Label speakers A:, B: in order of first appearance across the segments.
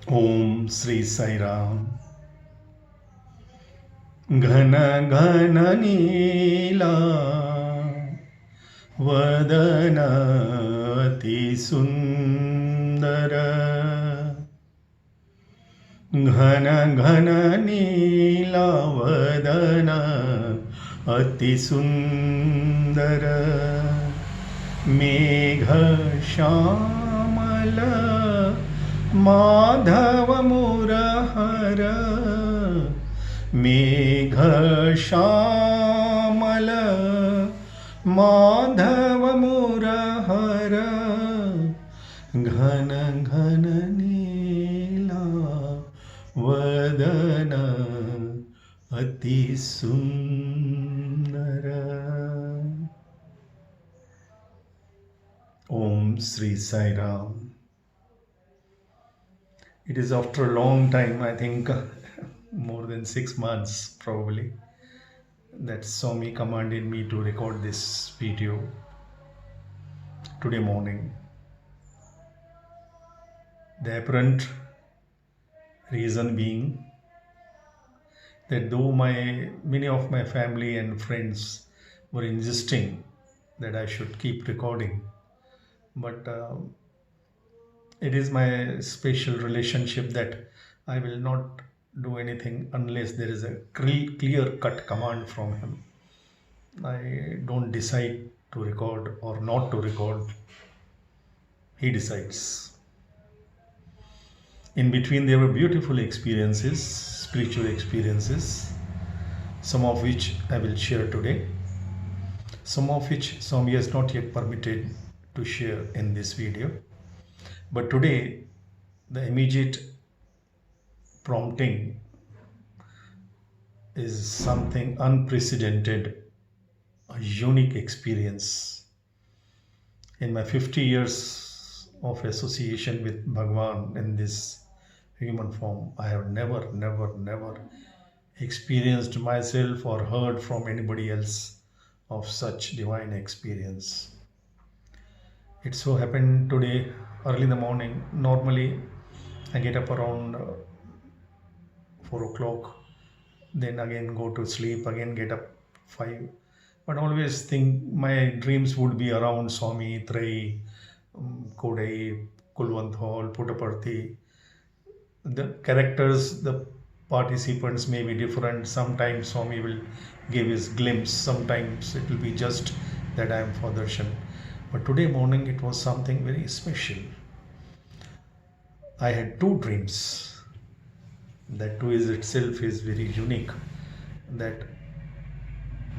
A: Om Sri Sai Ram. घन घन नीला वदन अति सुंदर घन घन नीला वदन अति सुंदर मेघ श्यामल माधव मुरहर मेघ श्यामल माधव मुरहर घन घन नीला वदन अति सुंदर. Om Sri Sai Ram. It is after a long time, I think more than 6 months probably, that Swami commanded me to record this video today morning. The apparent reason being that though many of my family and friends were insisting that I should keep recording, but it is my special relationship that I will not do anything unless there is a clear cut command from him. I don't decide to record or not to record. He decides. In between, there were beautiful experiences, spiritual experiences, some of which I will share today, some of which Swami has not yet permitted to share in this video. But today, the immediate prompting is something unprecedented, a unique experience. In my 50 years of association with Bhagwan in this human form, I have never experienced myself or heard from anybody else of such divine experience. It so happened today early in the morning. Normally I get up around 4 o'clock, then again go to sleep, again get up 5, but always think my dreams would be around Swami, Trai, Kodai, Kulwant Hall, Puttaparthi. The characters, the participants may be different. Sometimes Swami will give his glimpse, sometimes it will be just that I am for darshan. But today morning it was something very special. I had two dreams. That too is itself is very unique. That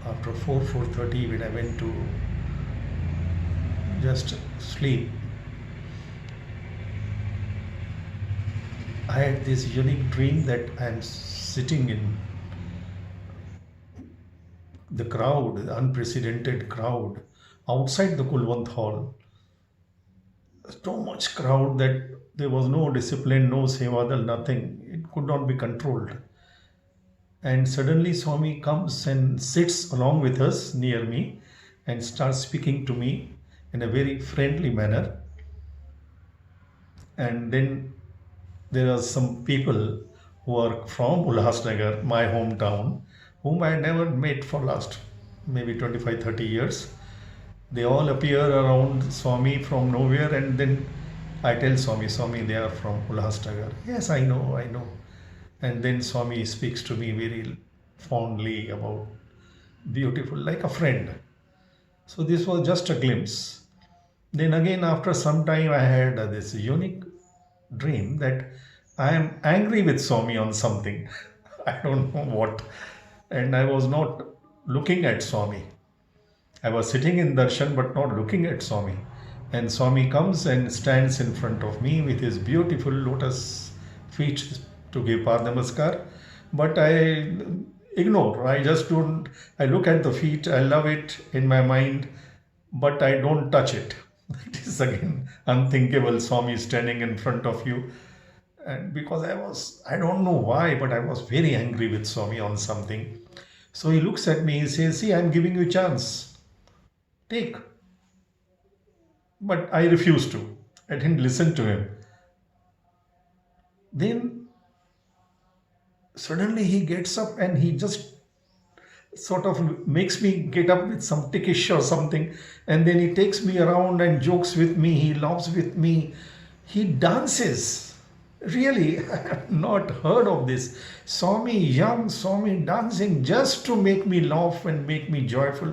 A: after 4:30 when I went to just sleep, I had this unique dream that I am sitting in the crowd, the unprecedented crowd outside the Kulwant Hall. So much crowd that there was no discipline, no sevadal, nothing. It could not be controlled. And suddenly Swami comes and sits along with us near me and starts speaking to me in a very friendly manner. And then there are some people who are from Ulhasnagar, my hometown, whom I never met for last maybe 25-30 years. They all appear around Swami from nowhere, and then I tell Swami, they are from Ulhasnagar. Yes, I know. And then Swami speaks to me very fondly about beautiful, like a friend. So this was just a glimpse. Then again, after some time, I had this unique dream that I am angry with Swami on something. I don't know what. And I was not looking at Swami. I was sitting in darshan but not looking at Swami. And Swami comes and stands in front of me with his beautiful lotus feet to give Namaskar. But I ignore. I just don't. I look at the feet. I love it in my mind, but I don't touch it. It is again unthinkable. Swami standing in front of you. And because I don't know why, but I was very angry with Swami on something. So he looks at me, he says, see, I'm giving you a chance. Take. But I refused to. I didn't listen to him. Then suddenly he gets up and he just sort of makes me get up with some tickish or something, and then he takes me around and jokes with me, he laughs with me, he dances. Really, I have not heard of this. Swami, young Swami dancing just to make me laugh and make me joyful.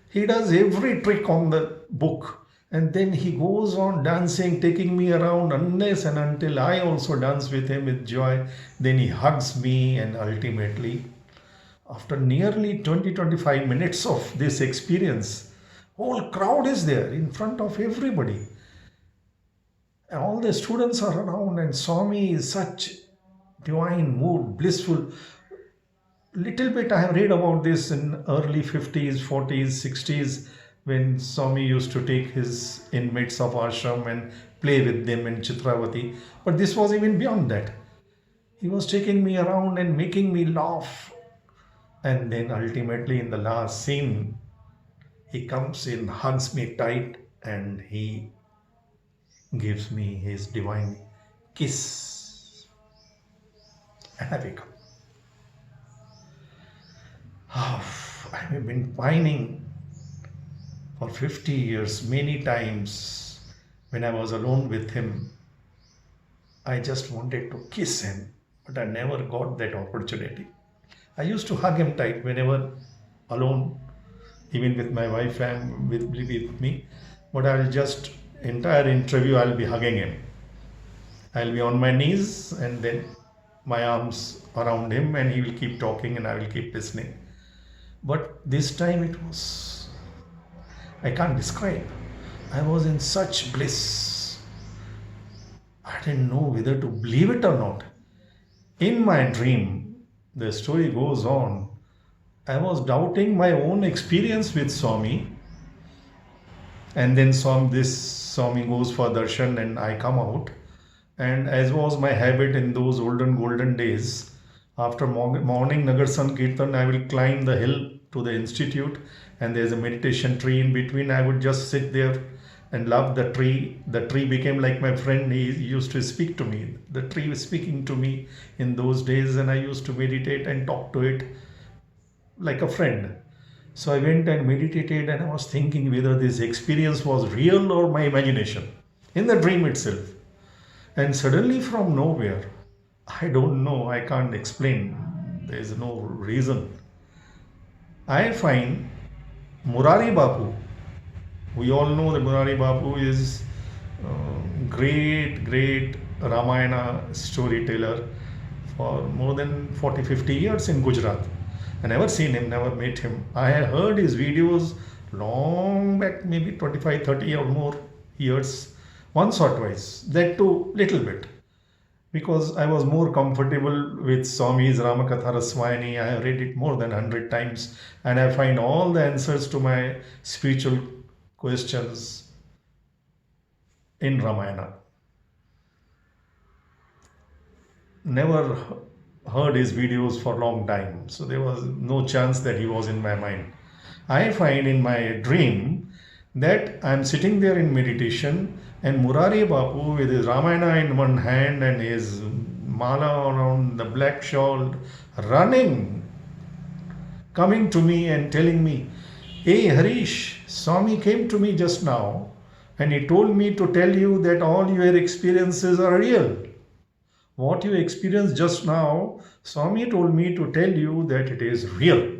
A: He does every trick on the book, and then he goes on dancing, taking me around unless and until I also dance with him with joy. Then he hugs me, and ultimately, after nearly 20-25 minutes of this experience, whole crowd is there in front of everybody. And all the students are around, and Swami is such divine mood, blissful. Little bit I have read about this in early 50s, 40s, 60s, when Swami used to take his inmates of ashram and play with them in Chitravati. But this was even beyond that. He was taking me around and making me laugh. And then ultimately in the last scene, he comes in, hugs me tight, and he gives me his divine kiss. And I wake up. I have been pining for 50 years. Many times when I was alone with him, I just wanted to kiss him, but I never got that opportunity. I used to hug him tight whenever alone, even with my wife and with me. But I'll just, entire interview, I'll be hugging him. I'll be on my knees and then my arms around him, and he will keep talking and I will keep listening. But this time it was, I can't describe. I was in such bliss. I didn't know whether to believe it or not. In my dream, the story goes on, I was doubting my own experience with Swami. And then Swami goes for darshan and I come out. And as was my habit in those golden days, after morning Nagar Sankirtan, I will climb the hill to the institute, and there's a meditation tree in between. I would just sit there and love the tree. The tree became like my friend. He used to speak to me. The tree was speaking to me in those days, and I used to meditate and talk to it like a friend. So I went and meditated, and I was thinking whether this experience was real or my imagination in the dream itself. And suddenly from nowhere, I don't know, I can't explain, there is no reason, I find Murari Bapu. We all know that Murari Bapu is great Ramayana storyteller for more than 40-50 years in Gujarat. I never seen him, never met him. I had heard his videos long back, maybe 25-30 or more years, once or twice, that too little bit. Because I was more comfortable with Swami's Ramakatha Raswayani. I have read it more than 100 times, and I find all the answers to my spiritual questions in Ramayana. Never heard his videos for a long time, so there was no chance that he was in my mind. I find in my dream that I'm sitting there in meditation, and Murari Bapu with his Ramayana in one hand and his mala around the black shawl, running, coming to me and telling me, "Hey Harish, Swami came to me just now and he told me to tell you that all your experiences are real. What you experienced just now, Swami told me to tell you that it is real."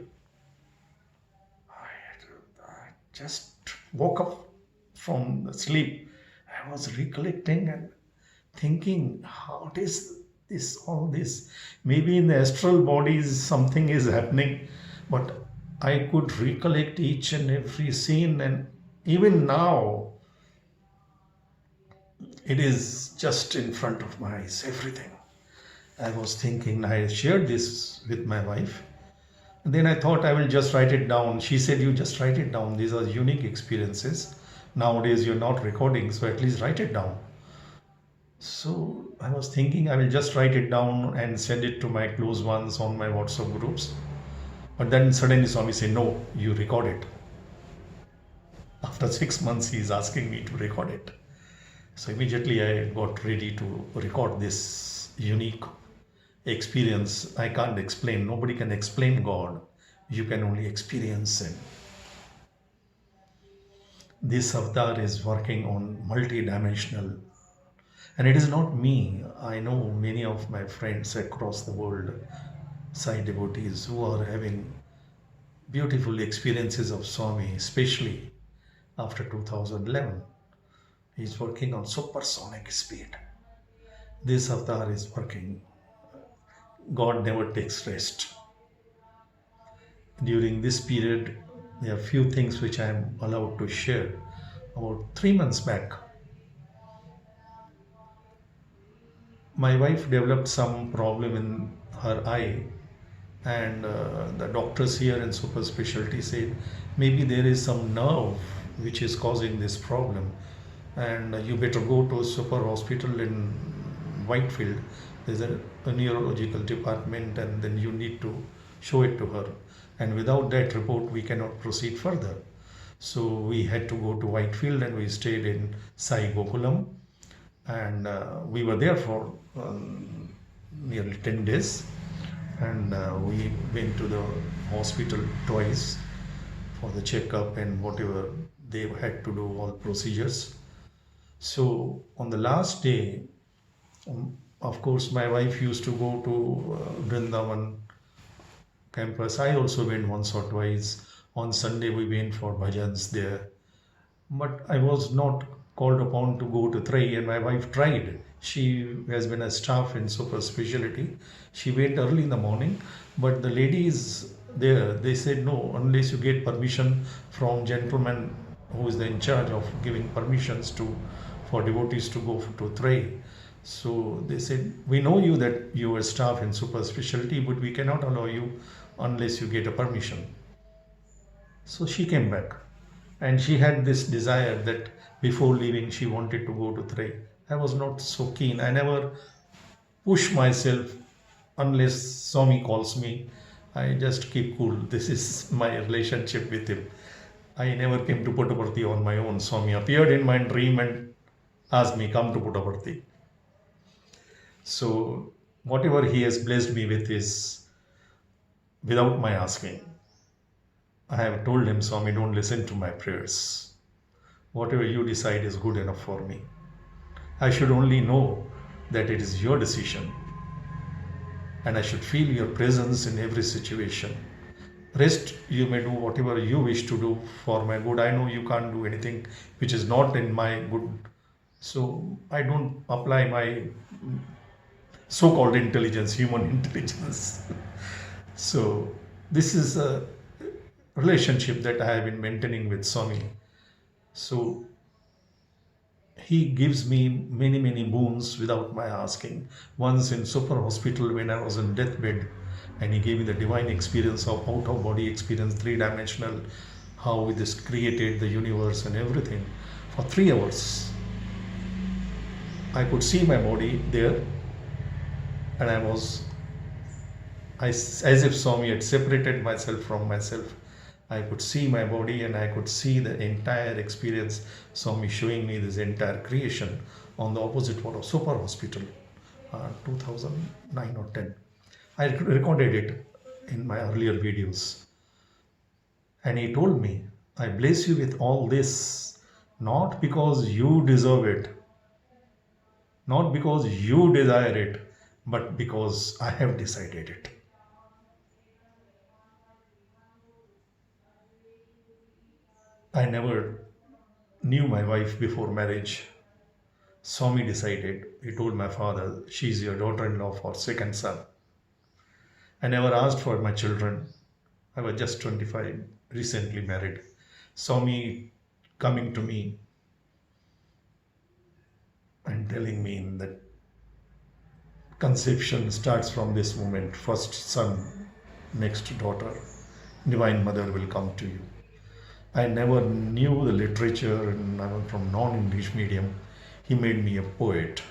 A: I just woke up from the sleep. I was recollecting and thinking, how is this, all this? Maybe in the astral bodies something is happening, but I could recollect each and every scene, and even now it is just in front of my eyes, everything. I was thinking, I shared this with my wife. And then I thought I will just write it down. She said, "You just write it down. These are unique experiences. Nowadays you're not recording, so at least write it down." So I was thinking I will just write it down and send it to my close ones on my WhatsApp groups. But then suddenly Swami said, "No, you record it." After 6 months, he is asking me to record it. So immediately I got ready to record this unique experience. I can't explain. Nobody can explain God. You can only experience Him. This avatar is working on multi-dimensional, and it is not me. I know many of my friends across the world, Sai devotees, who are having beautiful experiences of Swami, especially after 2011. He's working on supersonic speed. This avatar is working. God never takes rest. During this period, there are few things which I am allowed to share. About 3 months back, my wife developed some problem in her eye, and the doctors here in super specialty said maybe there is some nerve which is causing this problem, and you better go to a super hospital in Whitefield. There's a neurological department, and then you need to show it to her, and without that report we cannot proceed further. So we had to go to Whitefield, and we stayed in Sai Gokulam, and we were there for nearly 10 days, and we went to the hospital twice for the checkup and whatever they had to do, all procedures. So on the last day, of course my wife used to go to Vrindavan campus. I also went once or twice. On Sunday we went for bhajans there, but I was not called upon to go to Trai, and my wife tried. She has been a staff in super specialty. She went early in the morning, but the ladies there, they said no, unless you get permission from gentleman who is in charge of giving permissions to for devotees to go to Trai. So they said, we know you that you are staff in super specialty, but we cannot allow you unless you get a permission. So she came back, and she had this desire that before leaving she wanted to go to Trai. I was not so keen. I never push myself unless Swami calls me. I just keep cool. This is my relationship with him. I never came to Puttaparthi on my own. Swami appeared in my dream and asked me, come to Puttaparthi. So whatever he has blessed me with is without my asking. I have told him, Swami, don't listen to my prayers. Whatever you decide is good enough for me. I should only know that it is your decision, and I should feel your presence in every situation. Rest, you may do whatever you wish to do for my good. I know you can't do anything which is not in my good. So I don't apply my so-called intelligence, human intelligence. So this is a relationship that I have been maintaining with Swami. So he gives me many boons without my asking. Once in super hospital when I was in deathbed, and he gave me the divine experience of out-of-body experience, three-dimensional, how this created the universe and everything. For 3 hours, I could see my body there, and as if Swami had separated myself from myself. I could see my body, and I could see the entire experience, Swami showing me this entire creation on the opposite wall of super hospital, 2009 or 10. I recorded it in my earlier videos. And he told me, I bless you with all this, not because you deserve it, not because you desire it, but because I have decided it. I never knew my wife before marriage. Swami decided. He told my father, she's your daughter-in-law for second son. I never asked for my children. I was just 25, recently married. Swami coming to me and telling me that conception starts from this moment. First son, next daughter, Divine Mother will come to you. I never knew the literature, and I was from non-English medium. He made me a poet.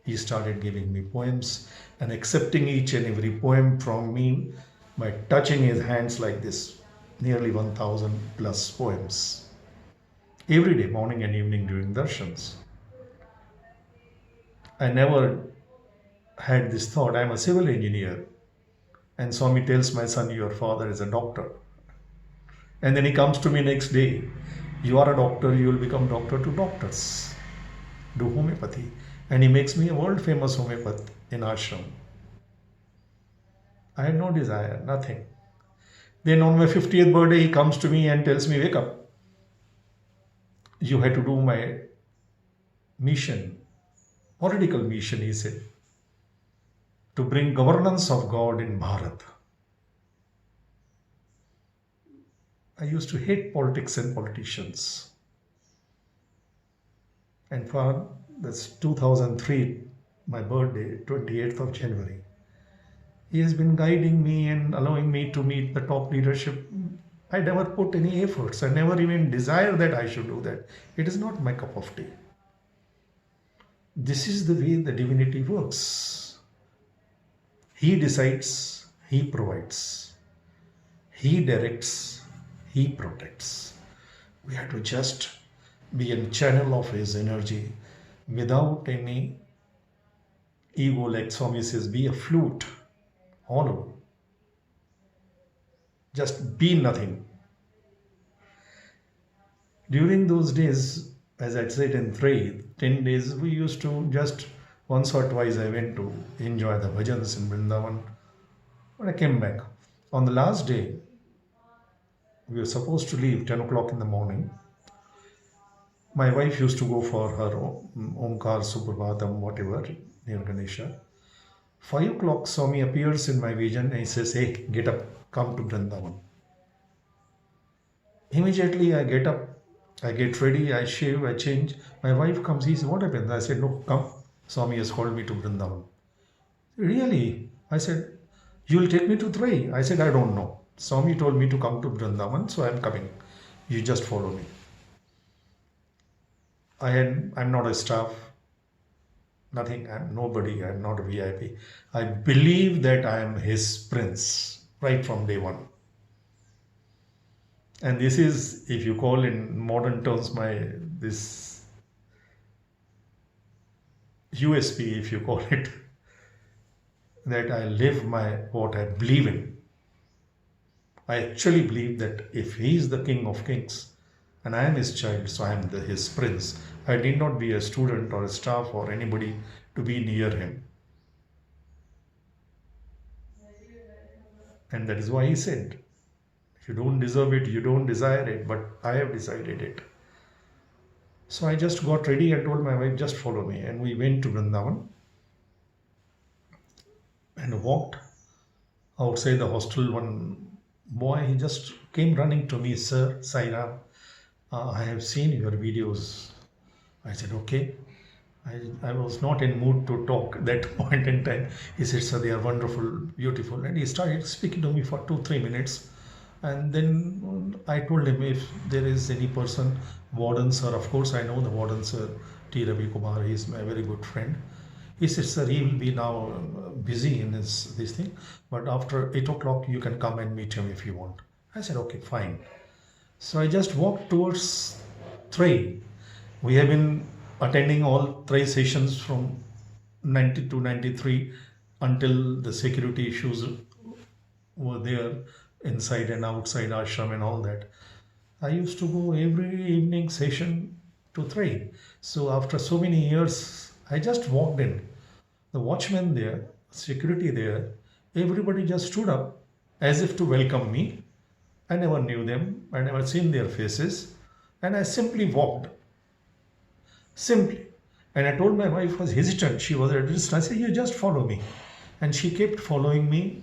A: He started giving me poems and accepting each and every poem from me by touching his hands like this, nearly 1,000 plus poems. Every day, morning and evening during darshans. I never had this thought, I'm a civil engineer. And Swami tells my son, your father is a doctor. And then he comes to me next day, you are a doctor, you will become doctor to doctors. Do homeopathy. And he makes me a world famous homeopath in ashram. I had no desire, nothing. Then on my 50th birthday, he comes to me and tells me, wake up. You had to do my mission, political mission, he said, to bring governance of God in Bharat. I used to hate politics and politicians. And for this 2003, my birthday, 28th of January, he has been guiding me and allowing me to meet the top leadership. I never put any efforts. I never even desire that I should do that. It is not my cup of tea. This is the way the divinity works. He decides, he provides, he directs, he protects. We have to just be a channel of his energy without any ego, like Swami says, be a flute, hollow. Just be nothing. During those days, as I said in 10 days, we used to just once or twice I went to enjoy the bhajans in Vrindavan. But I came back. On the last day, we were supposed to leave 10 o'clock in the morning. My wife used to go for her Omkar Suprabhatam, whatever, near Ganesha. 5 o'clock, Swami appears in my vision and he says, hey, get up, come to Vrindavan. Immediately I get up, I get ready, I shave, I change. My wife comes, he says, what happened? I said, no, come. Swami has called me to Vrindavan. Really? I said, you will take me to Trai? I said, I don't know. Swami told me to come to Vrindavan, so I am coming. You just follow me. I'm not a staff, nothing, I'm nobody, I'm not a VIP. I believe that I am his prince right from day one. And this is, if you call in modern terms, this USP, if you call it, that I live what I believe in. I actually believe that if he is the King of Kings and I am his child, so I am his prince. I need not be a student or a staff or anybody to be near him. And that is why he said, if you don't deserve it, you don't desire it, but I have decided it. So I just got ready and told my wife, just follow me. And we went to Vrindavan and walked outside the hostel. One boy, he just came running to me, sir, Sai Ram, I have seen your videos. I said, okay. I was not in mood to talk that point in time. He said, sir, they are wonderful, beautiful. And he started speaking to me for 2-3 minutes. And then I told him, if there is any person, warden sir, of course I know the warden sir, T. Ravi Kumar, he is my very good friend. He said, sir, he will be now busy in this thing, but after 8 o'clock you can come and meet him if you want. I said, okay, fine. So I just walked towards Trai. We have been attending all Trai sessions from 90 to 93 until the security issues were there inside and outside ashram and all that. I used to go every evening session to Trai. So after so many years, I just walked in. The watchman there, security there, everybody just stood up as if to welcome me. I never knew them, I never seen their faces, and I simply walked. Simply. And I told my wife was hesitant, she was at a distance. I said, you just follow me. And she kept following me.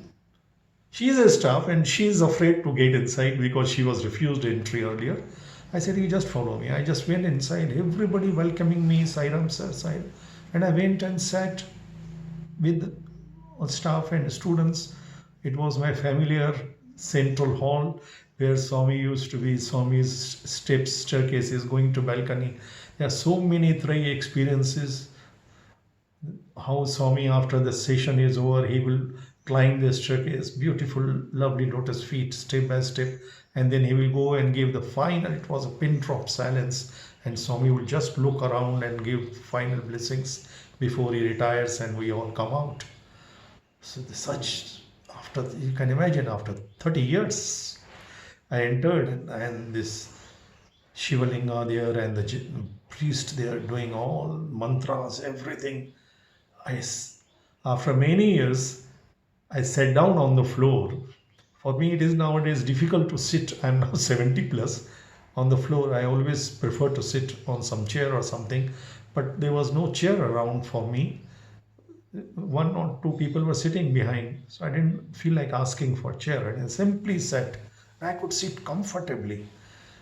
A: She is a staff and she is afraid to get inside because she was refused entry earlier. I said, you just follow me. I just went inside, everybody welcoming me, Sai Ram sir, Sai. And I went and sat with staff and students. It was my familiar central hall where Swami used to be. Swami's steps, staircases, going to balcony. There are so many Trai experiences. How Swami, after the session is over, he will climb the staircase, beautiful, lovely lotus feet, step by step, and then he will go and give the final, it was a pin drop silence, and Swami will just look around and give final blessings before he retires and we all come out. So such, after, you can imagine, after 30 years, I entered, and this Shivalinga there and the priest there doing all mantras, everything. After many years, I sat down on the floor. For me, it is nowadays difficult to sit. I'm now 70 plus. On the floor, I always prefer to sit on some chair or something. But there was no chair around for me. One or two people were sitting behind, so I didn't feel like asking for a chair. I simply sat. I could sit comfortably.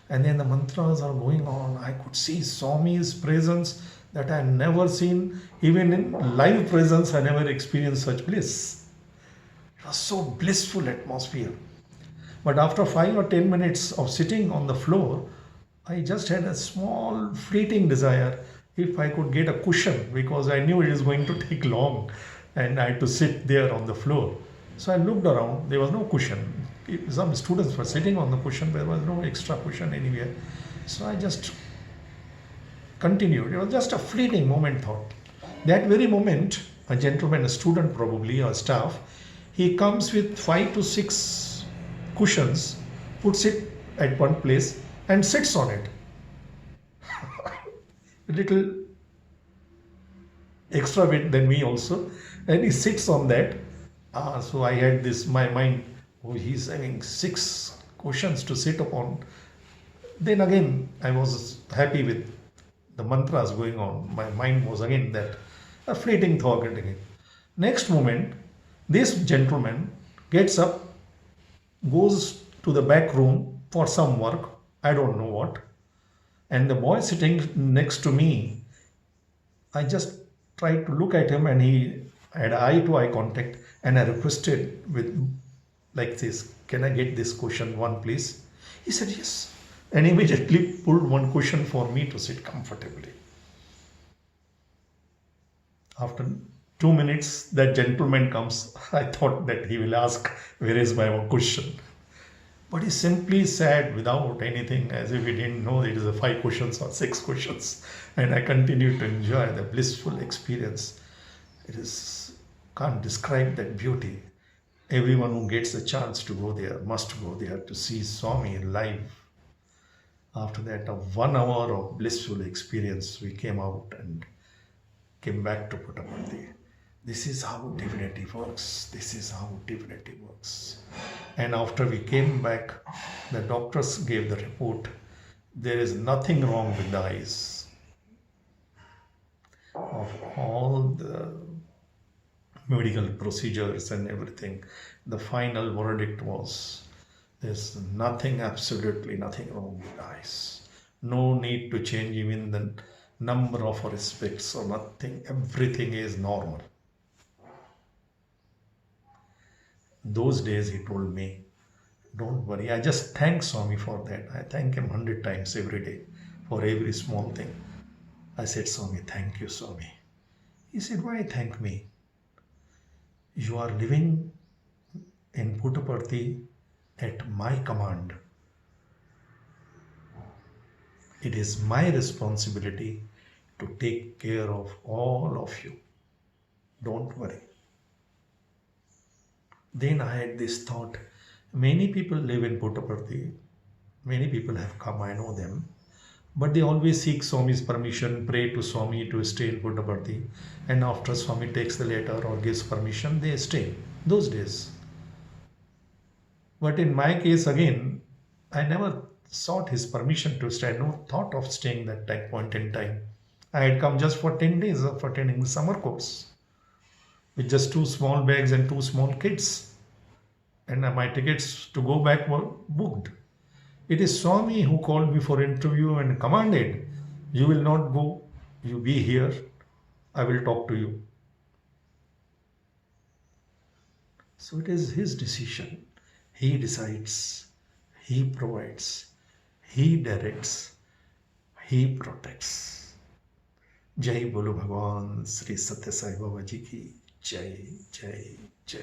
A: And then the mantras are going on. I could see Swami's presence that I had never seen. Even in live presence, I never experienced such bliss. It was so blissful atmosphere. But after 5 or 10 minutes of sitting on the floor, I just had a small fleeting desire if I could get a cushion, because I knew it is going to take long and I had to sit there on the floor. So I looked around, there was no cushion. Some students were sitting on the cushion, there was no extra cushion anywhere. So I just continued. It was just a fleeting moment thought. That very moment, a gentleman, a student probably, or staff, he comes with 5 to 6 cushions, puts it at one place and sits on it. A little extra weight than me also, and he sits on that. So I had this, my mind, oh, he's having 6 cushions to sit upon. Then again, I was happy with the mantras going on. My mind was again that, a fleeting thought again. Next moment, this gentleman gets up, goes to the back room for some work, I don't know what. And the boy sitting next to me, I just tried to look at him, and he had eye to eye contact, and I requested with like this, can I get this cushion one please? He said yes, and immediately pulled one cushion for me to sit comfortably. After 2 minutes, that gentleman comes. I thought that he will ask, where is my cushion? But he simply sat without anything, as if he didn't know it is a 5 cushions or 6 cushions. And I continued to enjoy the blissful experience. It is, can't describe that beauty. Everyone who gets a chance to go there must go there to see Swami live. After that, a 1 hour of blissful experience, we came out and came back to Puttaparthi. This is how divinity works. This is how divinity works. And after we came back, the doctors gave the report. There is nothing wrong with the eyes. Of all the medical procedures and everything, the final verdict was, there's nothing, absolutely nothing wrong with the eyes. No need to change even the number of aspects or nothing. Everything is normal. Those days he told me, don't worry. I just thank Swami for that. I thank him 100 times every day for every small thing. I said, Swami, thank you, Swami. He said, why thank me? You are living in Puttaparthi at my command. It is my responsibility to take care of all of you. Don't worry. Then I had this thought, many people live in Puttaparthi, many people have come, I know them, but they always seek Swami's permission, pray to Swami to stay in Puttaparthi, and after Swami takes the letter or gives permission, they stay, those days. But in my case again, I never sought his permission to stay, I had no thought of staying that point in time. I had come just for 10 days of attending the summer course, with just 2 small bags and 2 small kids. And my tickets to go back were booked. It is Swami who called me for interview and commanded, you will not go, you be here, I will talk to you. So it is his decision. He decides, he provides, he directs, he protects. Jai Bolo Bhagwan Sri Satya Sai Baba Ji ki Jai, Jai, Jai.